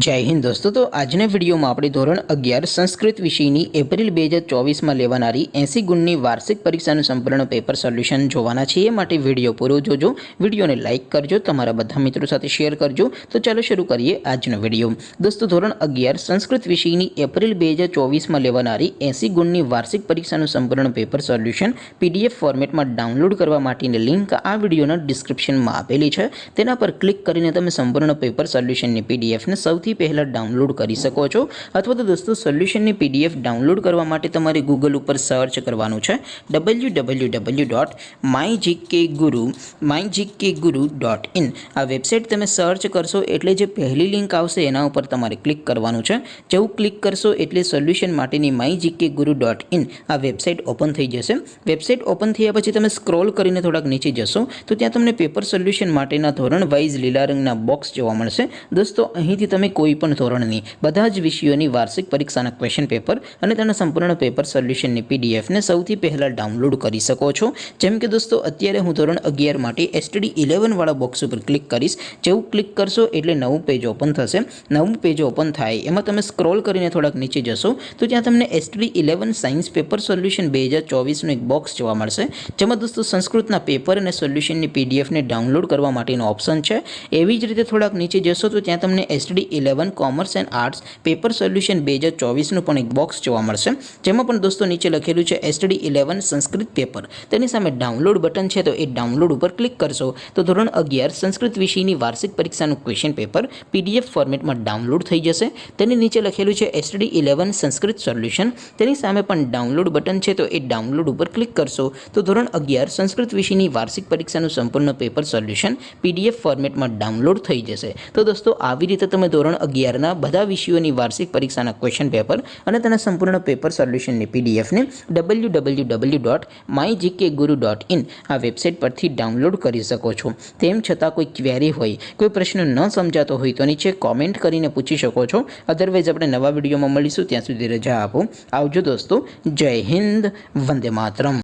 जय हिंद दोस्तों। तो આજના વિડીયોમાં આપણે ધોરણ 11 સંસ્કૃત વિષયની એપ્રિલ 2024માં લેવાનારી 80 ગુણની વાર્ષિક પરીક્ષાનું સંપૂર્ણ પેપર સોલ્યુશન જોવાના છે। એ માટે વિડીયો પૂરો જોજો, વિડીયોને લાઇક કરજો, તમારા બધા મિત્રો સાથે શેર કરજો। તો ચાલો શરૂ કરીએ આજનો વિડીયો। દોસ્તો ધોરણ 11 સંસ્કૃત વિષયની એપ્રિલ 2024માં લેવાનારી 80 ગુણની વાર્ષિક પરીક્ષાનું સંપૂર્ણ પેપર સોલ્યુશન પીડીએફ ફોર્મેટમાં ડાઉનલોડ કરવા માટેની લિંક આ વિડીયોના ડિસ્ક્રિપ્શનમાં આપેલી છે। તેના પર ક્લિક કરીને તમે સંપૂર્ણ પેપર સોલ્યુશનની પીડીએફને સૌથી પહેલા ડાઉનલોડ કરી શકો છો। અથવા તો દોસ્તો સોલ્યુશનની પીડીએફ ડાઉનલોડ કરવા માટે તમારે ગૂગલ ઉપર સર્ચ કરવાનું છે www.mygkguru.in। આ વેબસાઇટ તમે સર્ચ કરશો એટલે જે પહેલી લિંક આવશે એના ઉપર તમારે ક્લિક કરવાનું છે। જેવું ક્લિક કરશો એટલે સોલ્યુશન માટેની mygkguru.in આ વેબસાઇટ ઓપન થઈ જશે। વેબસાઇટ ઓપન થયા પછી તમે સ્ક્રોલ કરીને થોડાક નીચે જશો તો ત્યાં તમને પેપર સોલ્યુશન માટેના ધોરણ વાઇઝ લીલા રંગના બોક્સ જોવા મળશે। દોસ્તો અહીંથી તમે કોઈ પણ ધોરણની બધા જ વિષયોની વાર્ષિક પરીક્ષાના ક્વેશ્ચન પેપર અને તેના સંપૂર્ણ પેપર સોલ્યુશનની પીડીએફને સૌથી પહેલાં ડાઉનલોડ કરી શકો છો। જેમ કે દોસ્તો અત્યારે હું ધોરણ 11 માટે STD 11 વાળા બોક્સ ઉપર ક્લિક કરીશ। જેવું ક્લિક કરશો એટલે નવું પેજ ઓપન થશે। નવું પેજ ઓપન થાય એમાં તમે સ્ક્રોલ કરીને થોડાક નીચે જશો તો ત્યાં તમને STD 11 સાયન્સ પેપર સોલ્યુશન 2024નું એક બોક્સ જોવા મળશે, જેમાં દોસ્તો સંસ્કૃતના પેપર અને સોલ્યુશનની પીડીએફને ડાઉનલોડ કરવા માટેનો ઓપ્શન છે। એવી જ રીતે થોડાક નીચે જશો તો ત્યાં તમને STD 11 commerce and arts paper solution 2024નું પણ એક બોક્સ જોવા મળશે, જેમાં પણ દોસ્તો નીચે લખેલું છે STD 11 સંસ્કૃત પેપર। તેની સામે ડાઉનલોડ બટન છે તો એ ડાઉનલોડ ઉપર ક્લિક કરશો તો ધોરણ 11 સંસ્કૃત વિષયની વાર્ષિક પરીક્ષાનું ક્વેશ્ચન પેપર પીડીએફ ફોર્મેટમાં ડાઉનલોડ થઈ જશે। તેની નીચે લખેલું છે STD 11 સંસ્કૃત સોલ્યુશન। તેની સામે પણ ડાઉનલોડ બટન છે તો એ ડાઉનલોડ ઉપર ક્લિક કરશો તો ધોરણ 11 સંસ્કૃત વિષયની વાર્ષિક પરીક્ષાનું સંપૂર્ણ પેપર સોલ્યુશન પીડીએફ ફોર્મેટમાં ડાઉનલોડ થઈ જશે। તો દોસ્તો આવી રીતે તમે ધોરણ 11ના બધા વિષયોની વાર્ષિક પરીક્ષાના ક્વેશ્ચન પેપર અને તેના સંપૂર્ણ પેપર સોલ્યુશનની પીડીએફને www.mygkguru.in આ વેબસાઇટ પરથી ડાઉનલોડ કરી શકો છો। તેમ છતાં કોઈ ક્વેરી હોય, કોઈ પ્રશ્ન ન સમજાતો હોય તો નીચે કોમેન્ટ કરીને પૂછી શકો છો। અધરવાઇઝ આપણે નવા વિડીયોમાં મળીશું, ત્યાં સુધી રજા આપો। આવજો દોસ્તો। જય હિન્દ, વંદે માતરમ।